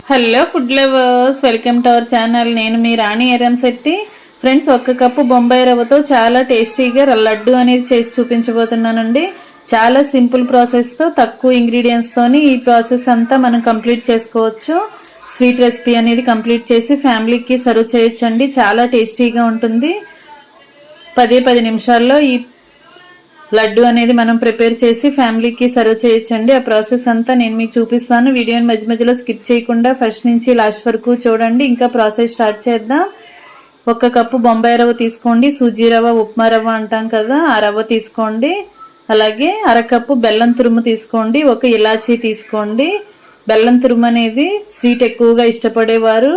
Hello food lovers, welcome to our channel. నేను మీ రాణి Erramsetti. Friends, 1 cup Bombay రవ్వతో చాలా టేస్టీగా లడ్డు అనేది చేసి చూపించబోతున్నానండి. చాలా సింపుల్ ప్రాసెస్తో, తక్కువ ఇంగ్రీడియంట్స్తోని ఈ ప్రాసెస్ అంతా మనం కంప్లీట్ చేసుకోవచ్చు. స్వీట్ రెసిపీ అనేది కంప్లీట్ చేసి ఫ్యామిలీకి సర్వ్ చేయొచ్చండి. చాలా టేస్టీగా ఉంటుంది. 10 నిమిషాల్లో ఈ లడ్డు అనేది మనం ప్రిపేర్ చేసి ఫ్యామిలీకి సర్వ్ చేయొచ్చండి. ఆ ప్రాసెస్ అంతా నేను మీకు చూపిస్తాను. వీడియోని మధ్యలో స్కిప్ చేయకుండా ఫస్ట్ నుంచి లాస్ట్ వరకు చూడండి. ఇంకా ప్రాసెస్ స్టార్ట్ చేద్దాం. 1 కప్పు బొంబాయి రవ్వ తీసుకోండి. సూజీ రవ్వ, ఉప్మా రవ్వ అంటాం కదా, ఆ రవ్వ తీసుకోండి. అలాగే 1/2 కప్పు బెల్లం తురుము తీసుకోండి. 1 ఇలాచీ తీసుకోండి. బెల్లం తురుము అనేది స్వీట్ ఎక్కువగా ఇష్టపడేవారు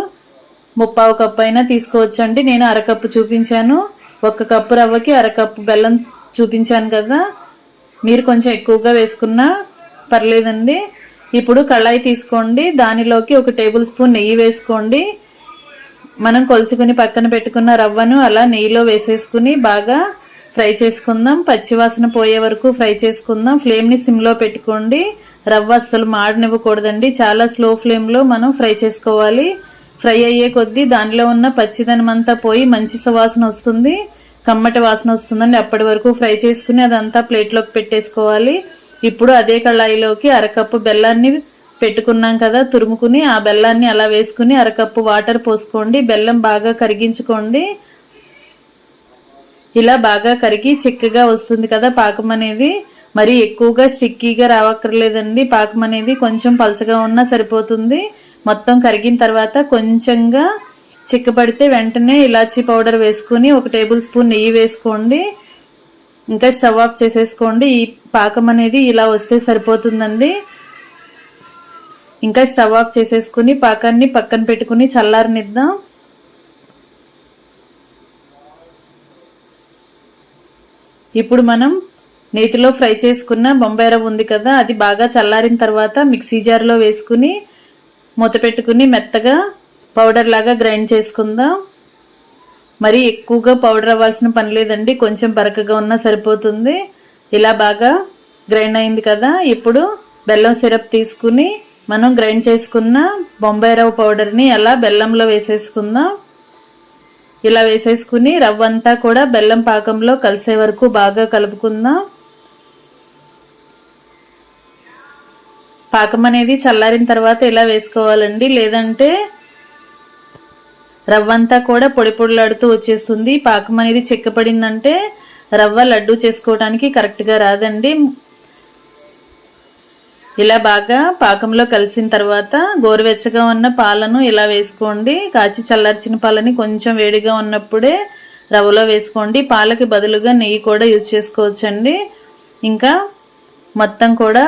1/4 కప్పు అయినా తీసుకోవచ్చండి. నేను 1/2 కప్పు చూపించాను. 1 కప్పు రవ్వకి 1/2 కప్పు బెల్లం చూపించాను కదా, మీరు కొంచెం ఎక్కువగా వేసుకున్నా పర్లేదండి. ఇప్పుడు కళాయి తీసుకోండి. దానిలోకి 1 టేబుల్ స్పూన్ నెయ్యి వేసుకోండి. మనం కొలుచుకుని పక్కన పెట్టుకున్న రవ్వను అలా నెయ్యిలో వేసేసుకుని బాగా ఫ్రై చేసుకుందాం. పచ్చివాసన పోయే వరకు ఫ్రై చేసుకుందాం. ఫ్లేమ్ని సిమ్లో పెట్టుకోండి. రవ్వ అస్సలు మాడనివ్వకూడదండి. చాలా స్లో ఫ్లేమ్లో మనం ఫ్రై చేసుకోవాలి. ఫ్రై అయ్యే కొద్దీ దానిలో ఉన్న పచ్చిదనం అంతా పోయి మంచి సువాసన వస్తుంది, కమ్మటి వాసన వస్తుందండి. అప్పటి వరకు ఫ్రై చేసుకుని అదంతా ప్లేట్లోకి పెట్టేసుకోవాలి. ఇప్పుడు అదే కళాయిలోకి 1/2 కప్పు బెల్లాన్ని పెట్టుకున్నాం కదా తురుముకుని, ఆ బెల్లాన్ని అలా వేసుకుని 1/2 కప్పు వాటర్ పోసుకోండి. బెల్లం బాగా కరిగించుకోండి. ఇలా బాగా కరిగి చిక్కగా వస్తుంది కదా పాకం అనేది. మరి ఎక్కువగా స్టిక్కీగా రావక్కర్లేదండి. పాకం అనేది కొంచెం పలచగా ఉన్నా సరిపోతుంది. మొత్తం కరిగిన తర్వాత కొంచెంగా చిక్కపడితే వెంటనే ఇలాచీ పౌడర్ వేసుకుని 1 టేబుల్ స్పూన్ నెయ్యి వేసుకోండి. ఇంకా స్టవ్ ఆఫ్ చేసేసుకోండి. ఈ పాకం అనేది ఇలా వస్తే సరిపోతుందండి. ఇంకా స్టవ్ ఆఫ్ చేసేసుకుని పాకాన్ని పక్కన పెట్టుకుని చల్లారనిద్దాం. ఇప్పుడు మనం నేతిలో ఫ్రై చేసుకున్న బొంబాయి రవ్వ ఉంది కదా, అది బాగా చల్లారిన తర్వాత మిక్సీ జార్లో వేసుకుని మూత పెట్టుకుని మెత్తగా పౌడర్ లాగా గ్రైండ్ చేసుకుందాం. మరి ఎక్కువగా పౌడర్ అవ్వాల్సిన పని లేదండి, కొంచెం బరకగా ఉన్నా సరిపోతుంది. ఇలా బాగా గ్రైండ్ అయింది కదా, ఇప్పుడు బెల్లం సిరప్ తీసుకుని మనం గ్రైండ్ చేసుకున్న బొంబాయి రవ్వ పౌడర్ని అలా బెల్లంలో వేసేసుకుందాం. ఇలా వేసేసుకుని రవ్వ అంతా కూడా బెల్లం పాకంలో కలిసే వరకు బాగా కలుపుకుందాం. పాకం అనేది చల్లారిన తర్వాత ఇలా వేసుకోవాలండి, లేదంటే రవ్వ అంతా కూడా పొడి పొడిలాడుతూ వచ్చేస్తుంది. పాకం అనేది చిక్కపడిందంటే రవ్వ లడ్డు చేసుకోవడానికి కరెక్ట్గా రాదండి. ఇలా బాగా పాకంలో కలిసిన తర్వాత గోరువెచ్చగా ఉన్న పాలను ఇలా వేసుకోండి. కాచి చల్లార్చిన పాలని కొంచెం వేడిగా ఉన్నప్పుడే రవ్వలో వేసుకోండి. పాలకి బదులుగా నెయ్యి కూడా యూజ్ చేసుకోవచ్చండి. ఇంకా మొత్తం కూడా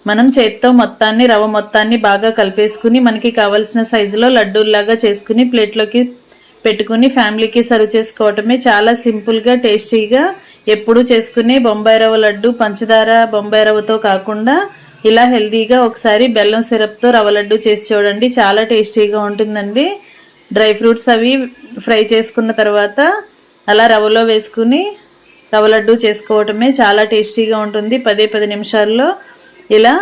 మనం చేత్తో మొత్తాన్ని రవ్వ మొత్తాన్ని బాగా కలిపేసుకుని మనకి కావలసిన సైజులో లడ్డూల్లాగా చేసుకుని ప్లేట్లోకి పెట్టుకుని ఫ్యామిలీకి సర్వ్ చేసుకోవటమే. చాలా సింపుల్గా టేస్టీగా ఎప్పుడు చేసుకునే బొంబాయి రవ్వ లడ్డు పంచదార బొంబాయి రవ్వతో కాకుండా ఇలా హెల్తీగా ఒకసారి బెల్లం సిరప్తో రవ్వ లడ్డు చేసి చూడండి. చాలా టేస్టీగా ఉంటుందండి. డ్రై ఫ్రూట్స్ అవి ఫ్రై చేసుకున్న తర్వాత అలా రవ్వలో వేసుకుని రవ్వ లడ్డు చేసుకోవటమే. చాలా టేస్టీగా ఉంటుంది. 10 నిమిషాల్లో ఇలా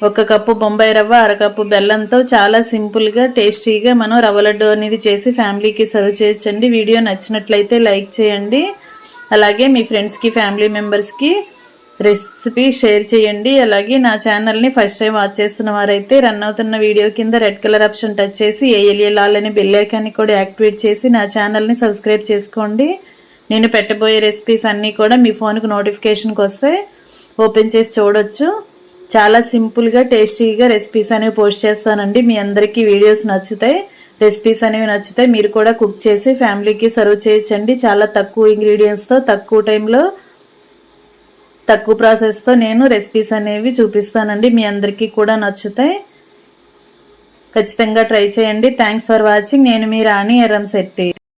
1 కప్పు బొంబాయి రవ్వ 1/2 కప్పు బెల్లంతో చాలా సింపుల్గా టేస్టీగా మనం రవ్వ లడ్డు అనేది చేసి ఫ్యామిలీకి సర్వ్ చేయొచ్చండి. వీడియో నచ్చినట్లయితే లైక్ చేయండి. అలాగే మీ ఫ్రెండ్స్కి ఫ్యామిలీ మెంబర్స్కి రెసిపీ షేర్ చేయండి. అలాగే నా ఛానల్ని ఫస్ట్ టైం వాచ్ చేస్తున్న వారైతే రన్ అవుతున్న వీడియో కింద రెడ్ కలర్ ఆప్షన్ టచ్ చేసి ALL ఆల్ అని బెల్ ఐకాన్ని కూడా యాక్టివేట్ చేసి నా ఛానల్ని సబ్స్క్రైబ్ చేసుకోండి. నేను పెట్టబోయే రెసిపీస్ అన్నీ కూడా మీ ఫోన్కి నోటిఫికేషన్కి వస్తే ఓపెన్ చేసి చూడొచ్చు. చాలా సింపుల్గా టేస్టీగా రెసిపీస్ అనేవి పోస్ట్ చేస్తానండి. మీ అందరికీ వీడియోస్ నచ్చుతాయి, రెసిపీస్ అనేవి నచ్చుతాయి. మీరు కూడా కుక్ చేసి ఫ్యామిలీకి సర్వ్ చేయొచ్చండి. చాలా తక్కువ ఇంగ్రీడియంట్స్తో తక్కువ టైంలో తక్కువ ప్రాసెస్తో నేను రెసిపీస్ అనేవి చూపిస్తానండి. మీ అందరికీ కూడా నచ్చుతాయి. ఖచ్చితంగా ట్రై చేయండి. Thanks for watching. నేను మీ రాణి ఎర్రంశెట్టి.